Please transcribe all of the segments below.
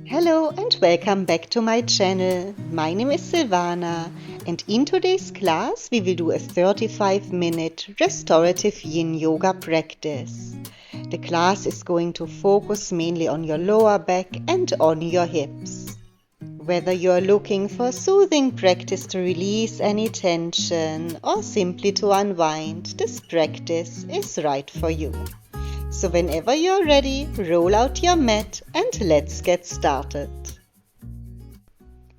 Hello and welcome back to my channel. My name is Silvana and in today's class we will do a 35-minute restorative yin yoga practice. The class is going to focus mainly on your lower back and on your hips. Whether you are looking for a soothing practice to release any tension or simply to unwind, this practice is right for you. So whenever you're ready, roll out your mat and let's get started.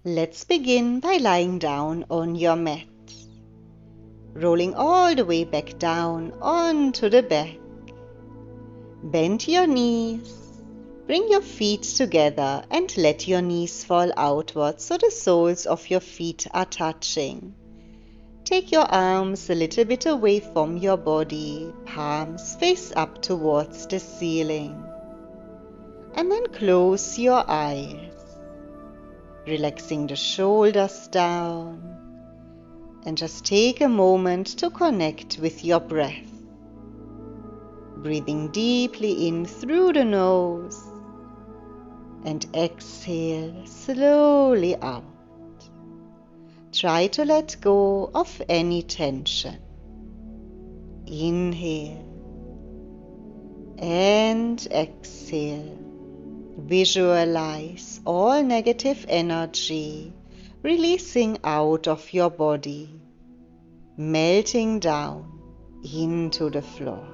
Let's begin by lying down on your mat. Rolling all the way back down onto the back. Bend your knees. Bring your feet together and let your knees fall outwards so the soles of your feet are touching. Take your arms a little bit away from your body, palms face up towards the ceiling. And then close your eyes, relaxing the shoulders down. And just take a moment to connect with your breath. Breathing deeply in through the nose and exhale slowly out. Try to let go of any tension. Inhale and exhale. Visualize all negative energy releasing out of your body, melting down into the floor.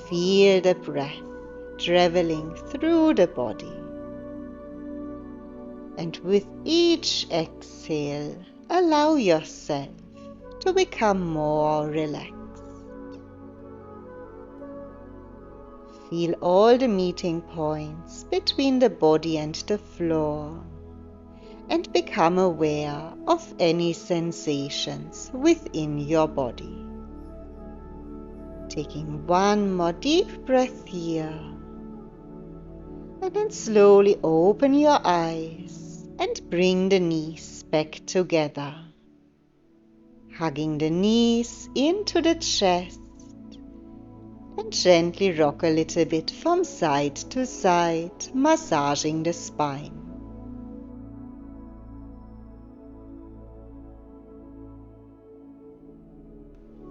Feel the breath traveling through the body. And with each exhale, allow yourself to become more relaxed. Feel all the meeting points between the body and the floor and become aware of any sensations within your body. Taking one more deep breath here and then slowly open your eyes and bring the knees back together. Hugging the knees into the chest and gently rock a little bit from side to side, massaging the spine.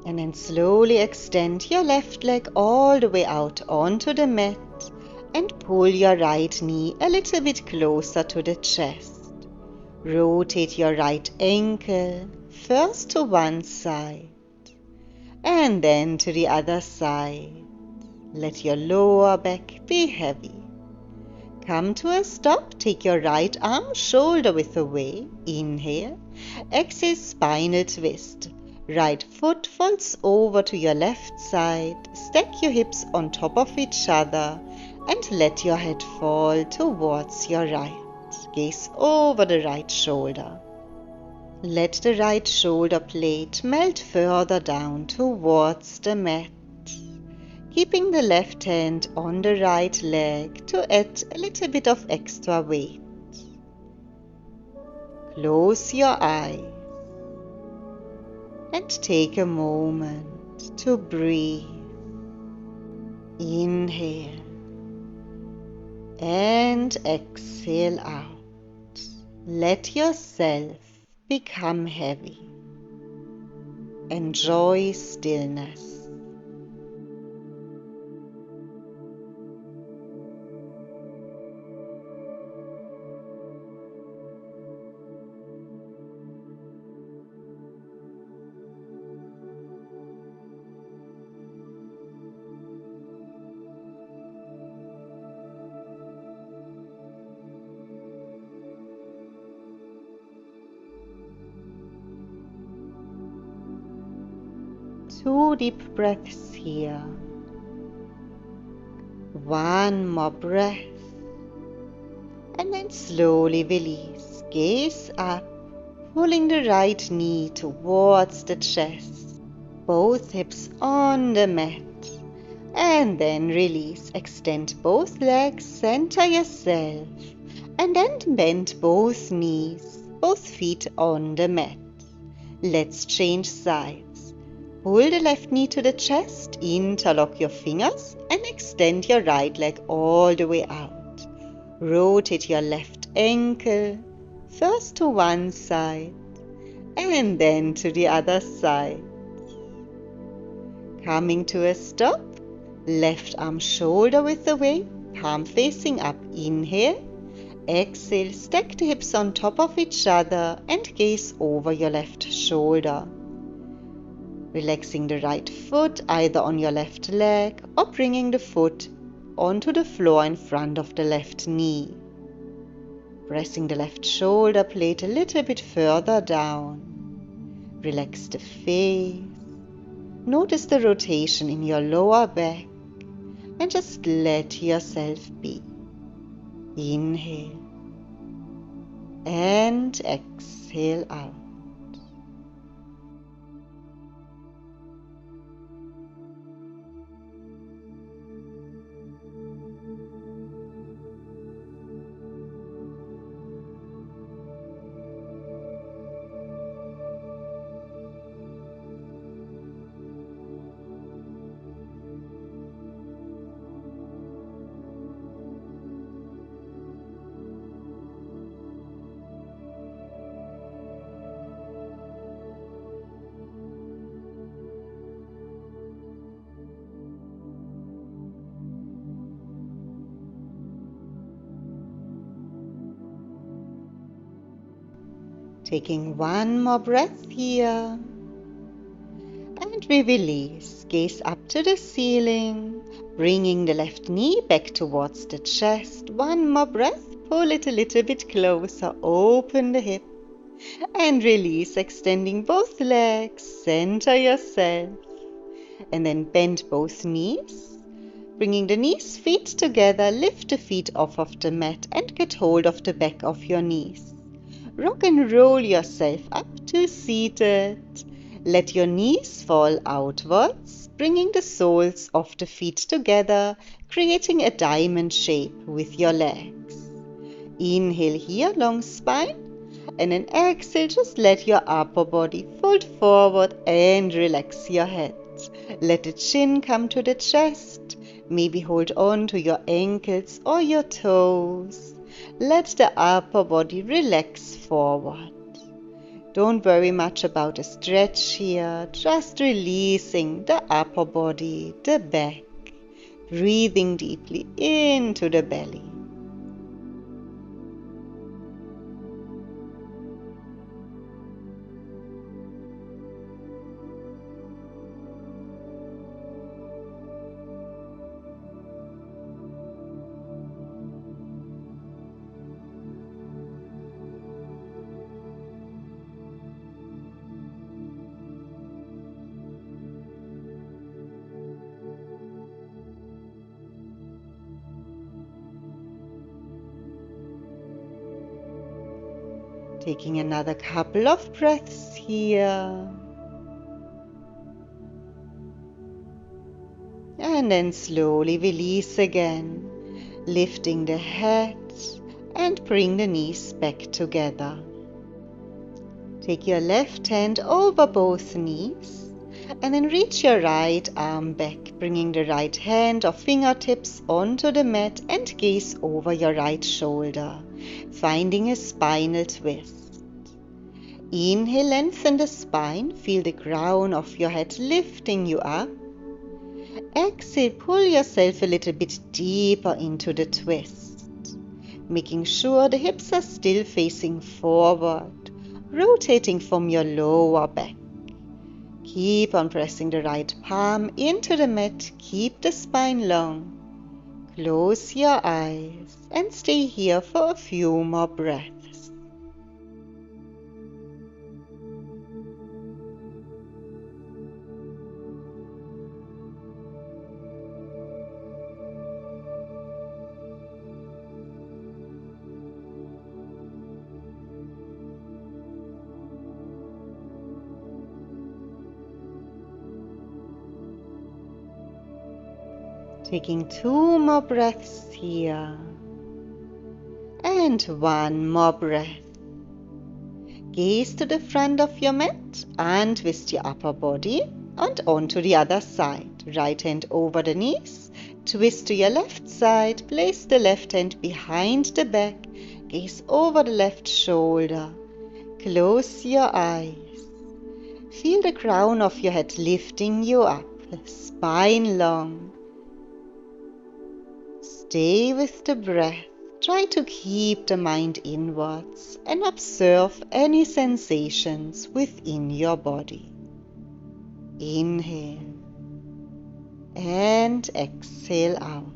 And then slowly extend your left leg all the way out onto the mat and pull your right knee a little bit closer to the chest. Rotate your right ankle first to one side and then to the other side. Let your lower back be heavy. Come to a stop. Take your right arm shoulder width away. Inhale. Exhale, spinal twist. Right foot folds over to your left side. Stack your hips on top of each other and let your head fall towards your right. Gaze over the right shoulder. Let the right shoulder plate melt further down towards the mat. Keeping the left hand on the right leg to add a little bit of extra weight. Close your eyes and take a moment to breathe. Inhale and exhale out. Let yourself become heavy. Enjoy stillness. Two deep breaths here. One more breath. And then slowly release. Gaze up, pulling the right knee towards the chest. Both hips on the mat. And then release. Extend both legs, center yourself. And then bend both knees, both feet on the mat. Let's change sides. Pull the left knee to the chest, interlock your fingers and extend your right leg all the way out. Rotate your left ankle, first to one side and then to the other side. Coming to a stop, left arm shoulder width away, palm facing up. Inhale. Exhale, stack the hips on top of each other and gaze over your left shoulder. Relaxing the right foot either on your left leg or bringing the foot onto the floor in front of the left knee. Pressing the left shoulder blade a little bit further down. Relax the face. Notice the rotation in your lower back and just let yourself be. Inhale and exhale out. Taking one more breath here. And we release. Gaze up to the ceiling. Bringing the left knee back towards the chest. One more breath. Pull it a little bit closer. Open the hip. And release, extending both legs. Center yourself. And then bend both knees. Bringing the knees, feet together. Lift the feet off of the mat and get hold of the back of your knees. Rock and roll yourself up to seated. Let your knees fall outwards, bringing the soles of the feet together, creating a diamond shape with your legs. Inhale here, long spine, and then exhale, just let your upper body fold forward and relax your head. Let the chin come to the chest, maybe hold on to your ankles or your toes. Let the upper body relax forward. Don't worry much about a stretch here, just releasing the upper body, the back, breathing deeply into the belly. Taking another couple of breaths here. And then slowly release again, lifting the head and bring the knees back together. Take your left hand over both knees and then reach your right arm back, bringing the right hand or fingertips onto the mat and gaze over your right shoulder, finding a spinal twist. Inhale, lengthen the spine, feel the crown of your head lifting you up. Exhale, pull yourself a little bit deeper into the twist, making sure the hips are still facing forward, rotating from your lower back. Keep on pressing the right palm into the mat, keep the spine long. Close your eyes and stay here for a few more breaths. Taking 2 more breaths here. And 1 more breath. Gaze to the front of your mat and twist your upper body. and onto the other side. Right hand over the knees, twist to your left side, place the left hand behind the back, gaze over the left shoulder, close your eyes. Feel the crown of your head lifting you up, spine long. Stay with the breath. Try to keep the mind inwards and observe any sensations within your body. Inhale and exhale out.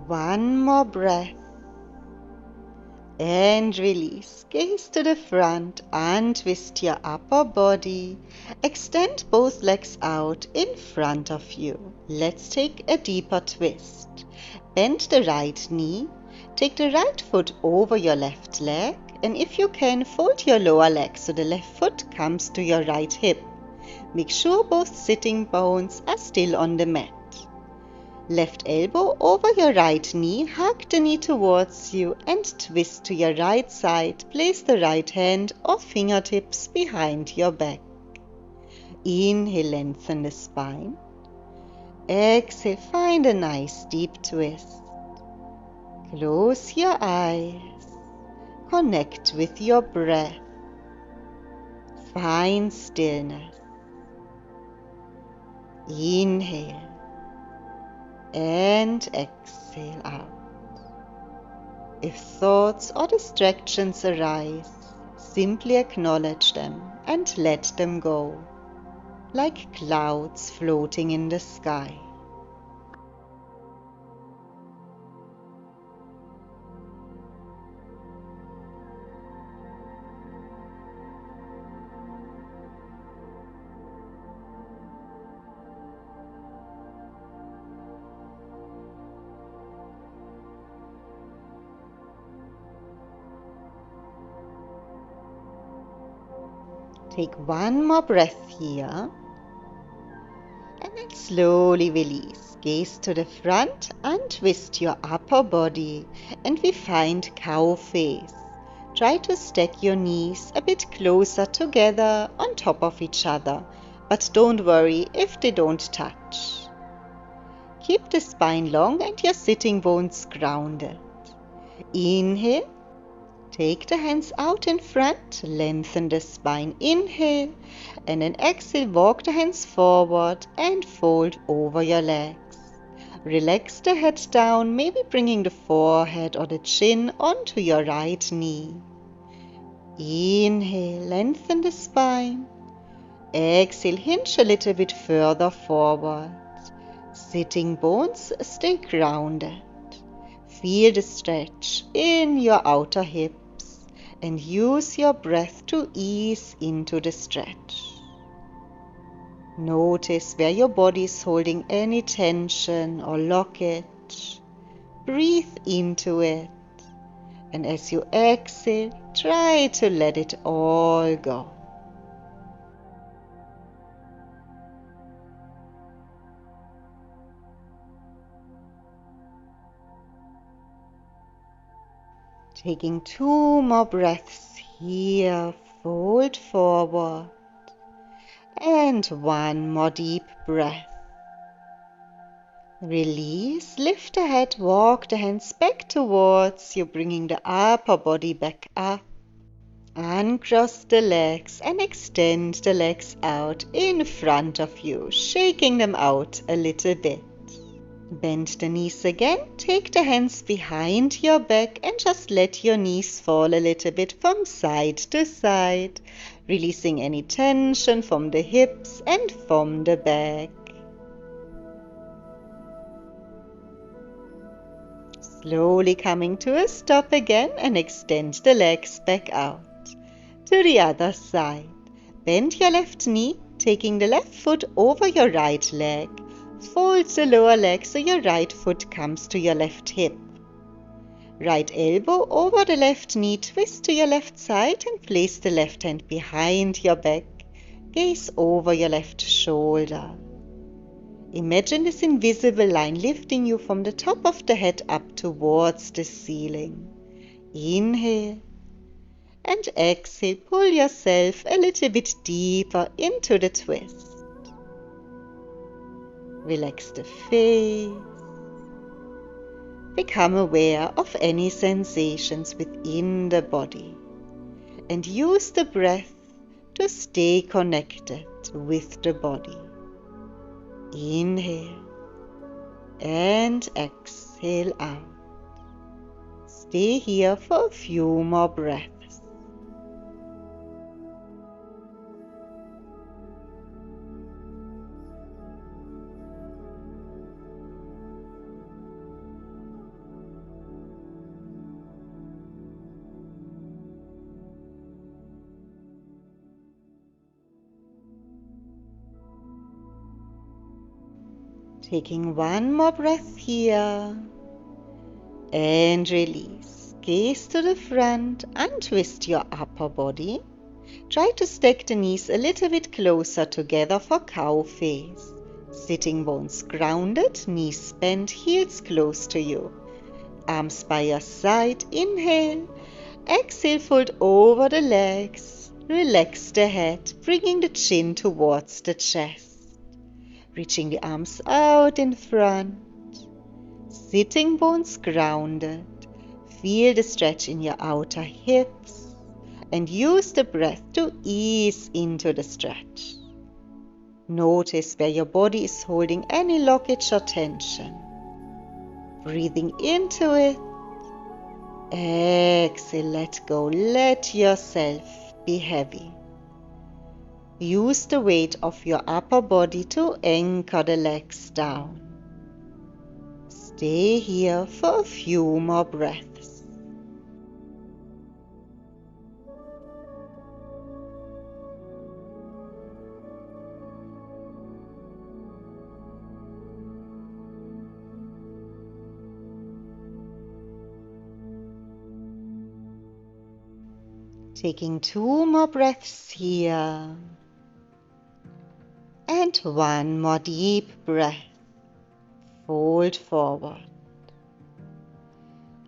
One more breath and release. Gaze to the front, untwist your upper body. Extend both legs out in front of you. Let's take a deeper twist. Bend the right knee. Take the right foot over your left leg, and if you can, fold your lower leg so the left foot comes to your right hip. Make sure both sitting bones are still on the mat. Left elbow over your right knee, hug the knee towards you and twist to your right side. Place the right hand or fingertips behind your back. Inhale, lengthen the spine. Exhale, find a nice deep twist. Close your eyes. Connect with your breath. Find stillness. Inhale and exhale out. If thoughts or distractions arise, simply acknowledge them and let them go, like clouds floating in the sky. Take one more breath here and then slowly release. Gaze to the front, untwist your upper body and we find cow face. Try to stack your knees a bit closer together on top of each other, but don't worry if they don't touch. Keep the spine long and your sitting bones grounded. Inhale. Take the hands out in front, lengthen the spine, inhale, and then exhale, walk the hands forward and fold over your legs. Relax the head down, maybe bringing the forehead or the chin onto your right knee. Inhale, lengthen the spine. Exhale, hinge a little bit further forward. Sitting bones stay grounded. Feel the stretch in your outer hips and use your breath to ease into the stretch. Notice where your body is holding any tension or blockage. Breathe into it, and as you exhale, try to let it all go. Taking 2 more breaths here, fold forward, and 1 more deep breath. Release, lift the head, walk the hands back towards you, bringing the upper body back up. Uncross the legs and extend the legs out in front of you, shaking them out a little bit. Bend the knees again, take the hands behind your back and just let your knees fall a little bit from side to side, releasing any tension from the hips and from the back. Slowly coming to a stop again and extend the legs back out. To the other side. Bend your left knee, taking the left foot over your right leg. Fold the lower leg so your right foot comes to your left hip. Right elbow over the left knee, twist to your left side and place the left hand behind your back. Gaze over your left shoulder. Imagine this invisible line lifting you from the top of the head up towards the ceiling. Inhale and exhale, pull yourself a little bit deeper into the twist. Relax the face. Become aware of any sensations within the body and use the breath to stay connected with the body. Inhale and exhale out. Stay here for a few more breaths. Taking one more breath here and release. Gaze to the front, untwist your upper body. Try to stack the knees a little bit closer together for cow face. Sitting bones grounded, knees bent, heels close to you. Arms by your side. Inhale. Exhale, fold over the legs. Relax the head, bringing the chin towards the chest. Reaching the arms out in front. Sitting bones grounded. Feel the stretch in your outer hips and use the breath to ease into the stretch. Notice where your body is holding any blockage or tension. Breathing into it. Exhale, let go. Let yourself be heavy. Use the weight of your upper body to anchor the legs down. Stay here for a few more breaths. Taking two more breaths here. And one more deep breath. Fold forward.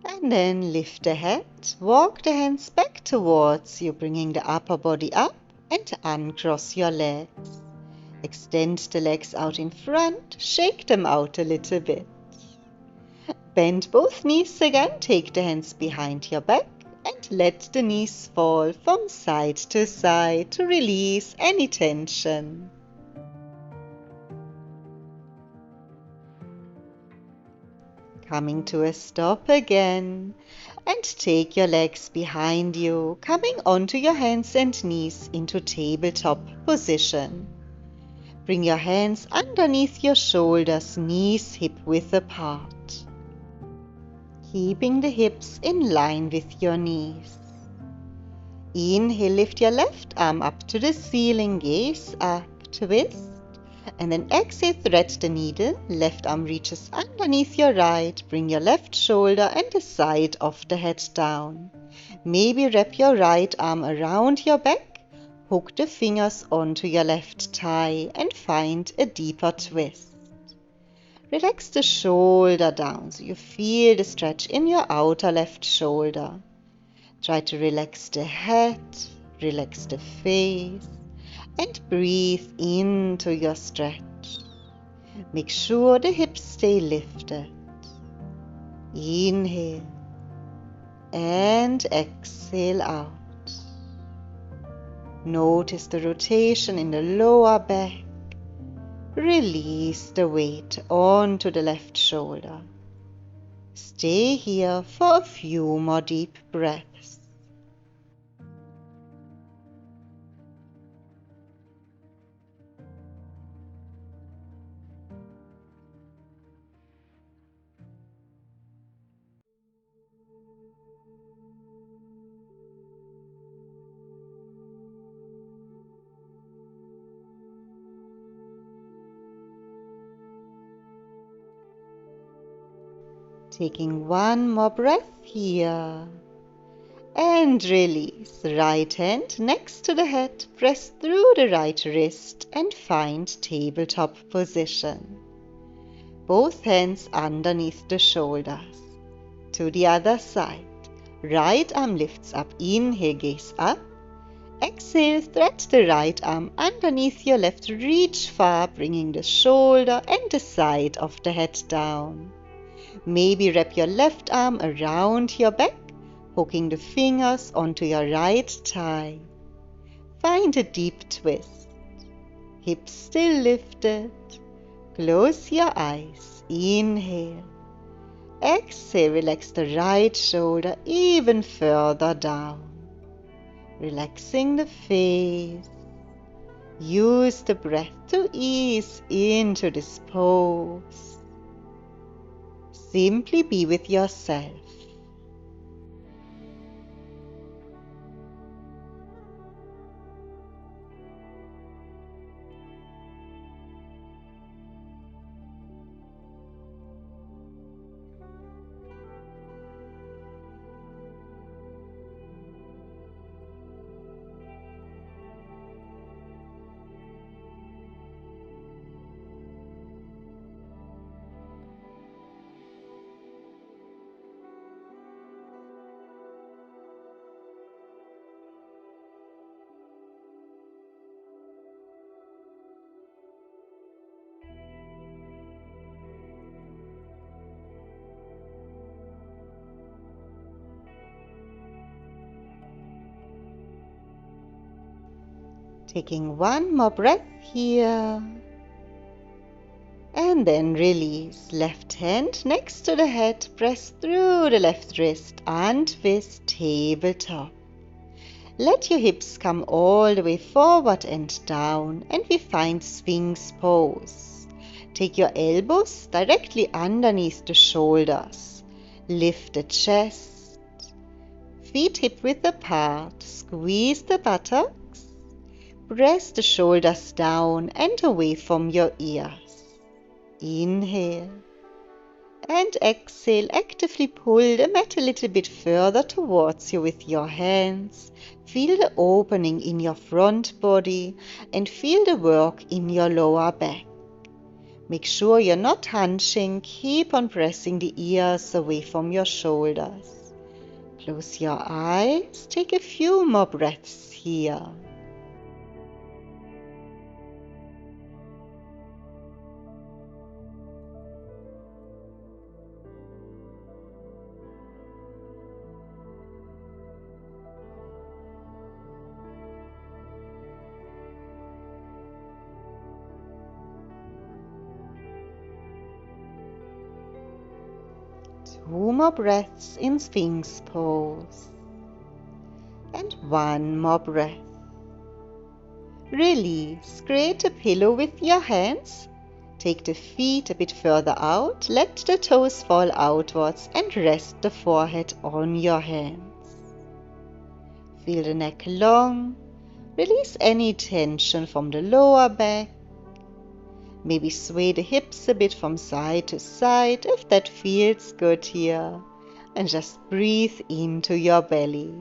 And then lift the head. Walk the hands back towards you, bringing the upper body up and uncross your legs. Extend the legs out in front. Shake them out a little bit. Bend both knees again. Take the hands behind your back and let the knees fall from side to side to release any tension. Coming to a stop again, and take your legs behind you, coming onto your hands and knees into tabletop position. Bring your hands underneath your shoulders, knees hip-width apart. Keeping the hips in line with your knees. Inhale, lift your left arm up to the ceiling, gaze up, twist. And then exhale, thread the needle. Left arm reaches underneath your right. Bring your left shoulder and the side of the head down. Maybe wrap your right arm around your back. Hook the fingers onto your left thigh and find a deeper twist. Relax the shoulder down so you feel the stretch in your outer left shoulder. Try to relax the head, relax the face. And breathe into your stretch. Make sure the hips stay lifted. Inhale and exhale out. Notice the rotation in the lower back. Release the weight onto the left shoulder. Stay here for a few more deep breaths. Taking one more breath here. And release. Right hand next to the head. Press through the right wrist and find tabletop position. Both hands underneath the shoulders. To the other side. Right arm lifts up. Inhale, gaze up. Exhale, thread the right arm underneath your left. Reach far, bringing the shoulder and the side of the head down. Maybe wrap your left arm around your back, hooking the fingers onto your right thigh. Find a deep twist. Hips still lifted. Close your eyes. Inhale. Exhale, relax the right shoulder even further down. Relaxing the face. Use the breath to ease into this pose. Simply be with yourself. Taking one more breath here. And then release. Left hand next to the head. Press through the left wrist and twist tabletop. Let your hips come all the way forward and down, and we find Sphinx pose. Take your elbows directly underneath the shoulders. Lift the chest. Feet hip-width apart. Squeeze the buttocks. Press the shoulders down and away from your ears. Inhale. And exhale. Actively pull the mat a little bit further towards you with your hands. Feel the opening in your front body and feel the work in your lower back. Make sure you're not hunching. Keep on pressing the ears away from your shoulders. Close your eyes. Take a few more breaths here. Two more breaths in Sphinx pose. And one more breath. Release. Create a pillow with your hands. Take the feet a bit further out. Let the toes fall outwards and rest the forehead on your hands. Feel the neck long. Release any tension from the lower back. Maybe sway the hips a bit from side to side if that feels good here. And just breathe into your belly.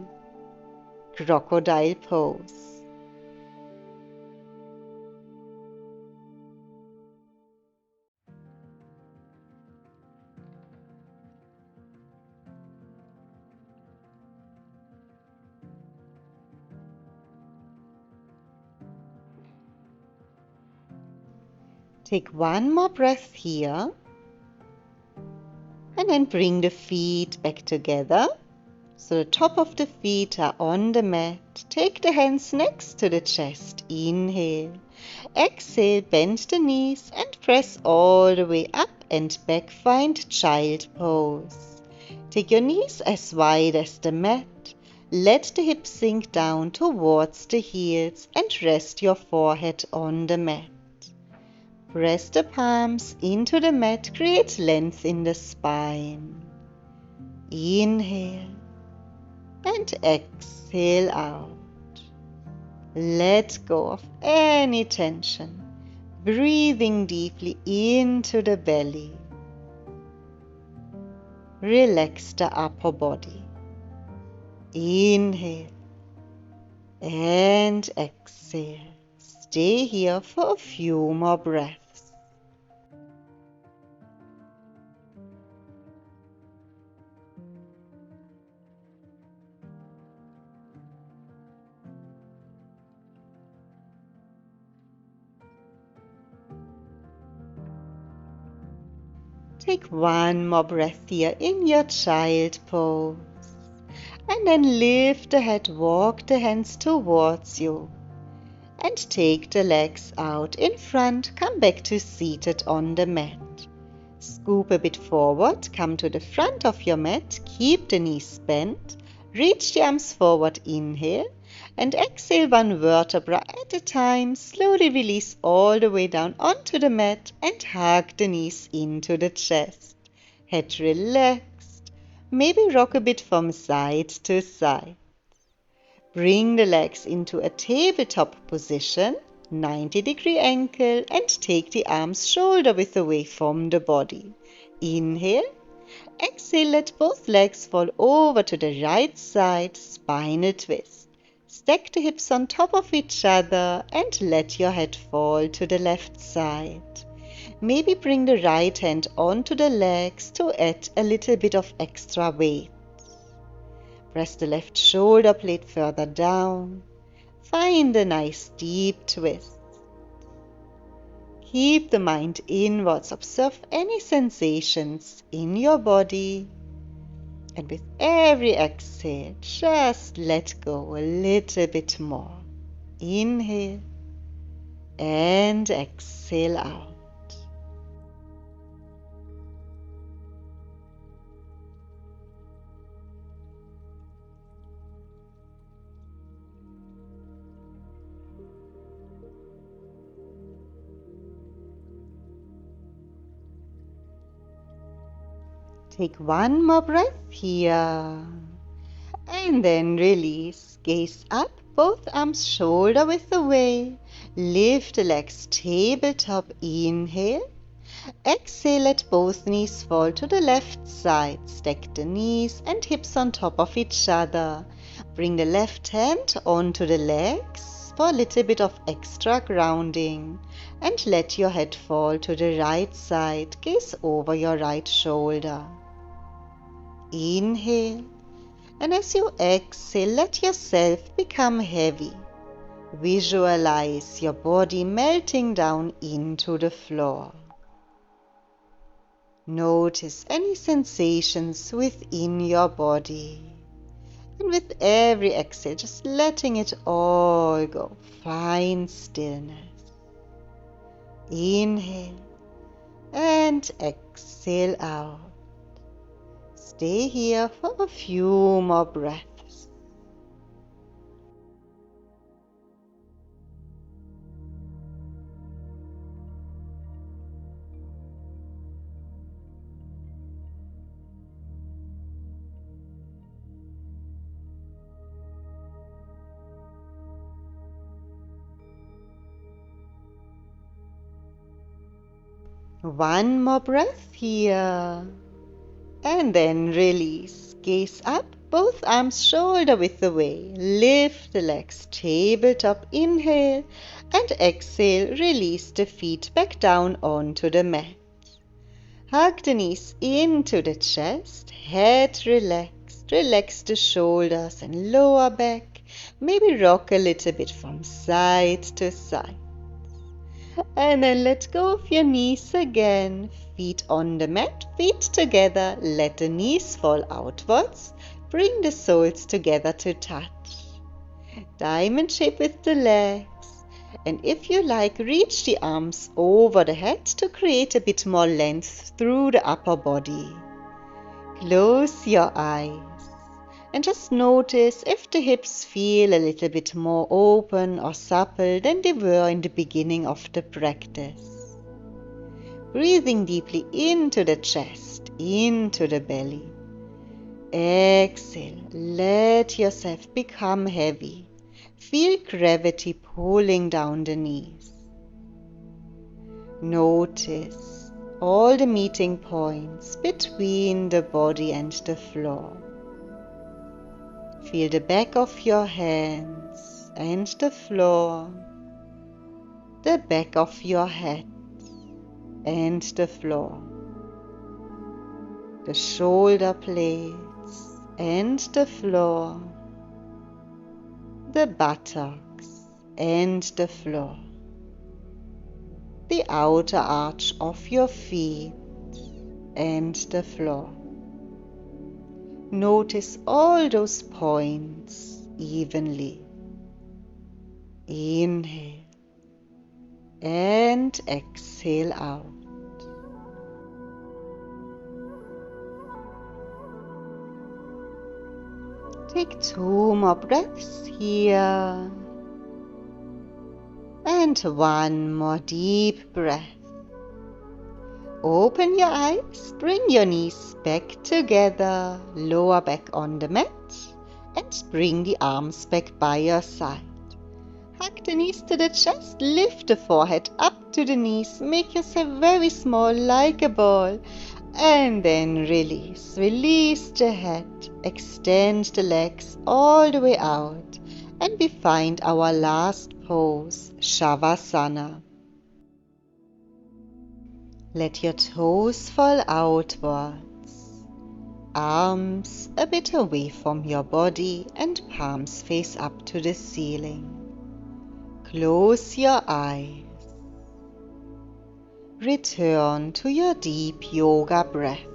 Crocodile pose. Take one more breath here. And then bring the feet back together. So the top of the feet are on the mat. Take the hands next to the chest. Inhale. Exhale, bend the knees and press all the way up and back. Find child pose. Take your knees as wide as the mat. Let the hips sink down towards the heels and rest your forehead on the mat. Press the palms into the mat, create length in the spine. Inhale and exhale out. Let go of any tension, breathing deeply into the belly. relax the upper body. Inhale and exhale. Stay here for a few more breaths. Take one more breath here in your child pose. And then lift the head, walk the hands towards you. And take the legs out in front, come back to seated on the mat. Scoop a bit forward, come to the front of your mat, keep the knees bent, reach the arms forward, inhale, and exhale one vertebra at a time. Slowly release all the way down onto the mat and hug the knees into the chest. Head relaxed, maybe rock a bit from side to side. Bring the legs into a tabletop position, 90-degree ankle, and take the arms shoulder width away from the body. Inhale. Exhale, let both legs fall over to the right side, spinal twist. Stack the hips on top of each other and let your head fall to the left side. Maybe bring the right hand onto the legs to add a little bit of extra weight. Press the left shoulder blade further down. Find a nice deep twist. Keep the mind inwards. Observe any sensations in your body. And with every exhale, just let go a little bit more. Inhale and exhale out. Take one more breath here. And then release. Gaze up, both arms shoulder width away. Lift the legs tabletop. Inhale. Exhale, let both knees fall to the left side. Stack the knees and hips on top of each other. Bring the left hand onto the legs for a little bit of extra grounding. And let your head fall to the right side. Gaze over your right shoulder. Inhale, and as you exhale, let yourself become heavy. Visualize your body melting down into the floor. Notice any sensations within your body. And with every exhale, just letting it all go. Find stillness. Inhale and exhale out. Stay here for a few more breaths. One more breath here. And then release. Gaze up, both arms shoulder width away. Lift the legs tabletop. Inhale and exhale. Release the feet back down onto the mat. Hug the knees into the chest. Head relaxed. Relax the shoulders and lower back. Maybe rock a little bit from side to side. And then let go of your knees again. Feet on the mat, feet together. Let the knees fall outwards. Bring the soles together to touch. Diamond shape with the legs. And if you like, reach the arms over the head to create a bit more length through the upper body. Close your eyes. And just notice if the hips feel a little bit more open or supple than they were in the beginning of the practice. Breathing deeply into the chest, into the belly. Exhale, let yourself become heavy. Feel gravity pulling down the knees. Notice all the meeting points between the body and the floor. Feel the back of your hands and the floor, the back of your head and the floor, the shoulder blades and the floor, the buttocks and the floor, the outer arch of your feet and the floor. Notice all those points evenly. Inhale and exhale out. Take 2 more breaths here. And 1 more deep breath. Open your eyes, bring your knees back together, lower back on the mat, and bring the arms back by your side. Hug the knees to the chest, lift the forehead up to the knees, make yourself very small like a ball, and then release. Release the head, extend the legs all the way out, and we find our last pose, Savasana. Let your toes fall outwards, arms a bit away from your body and palms face up to the ceiling. Close your eyes. Return to your deep yoga breath.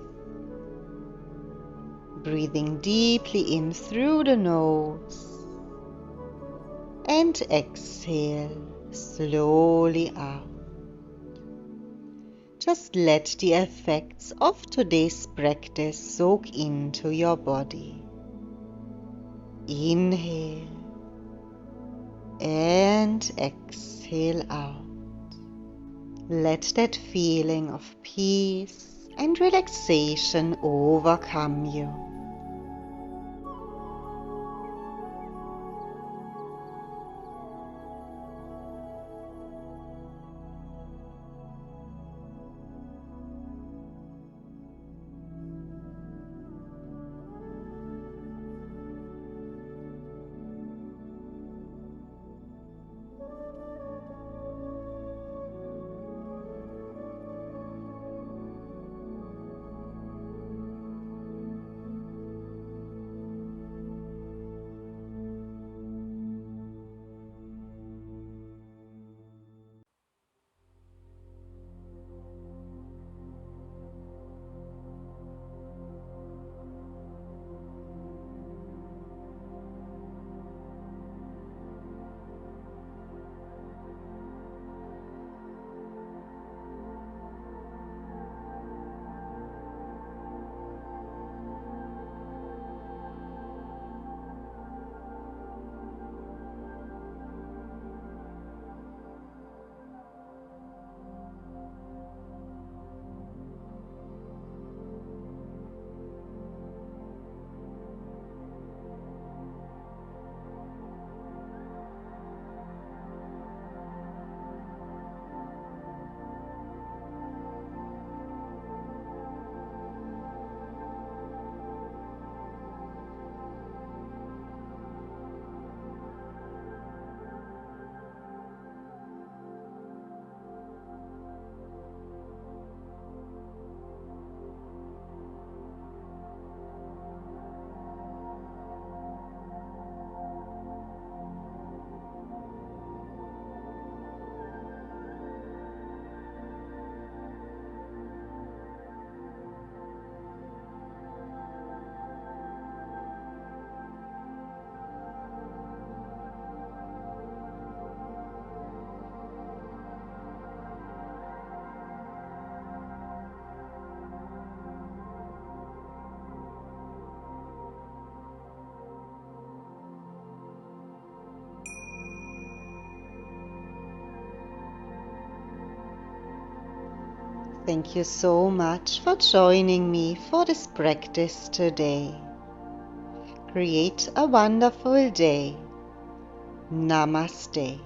Breathing deeply in through the nose and exhale slowly out. Just let the effects of today's practice soak into your body. Inhale and exhale out. Let that feeling of peace and relaxation overcome you. Thank you so much for joining me for this practice today. Create a wonderful day. Namaste.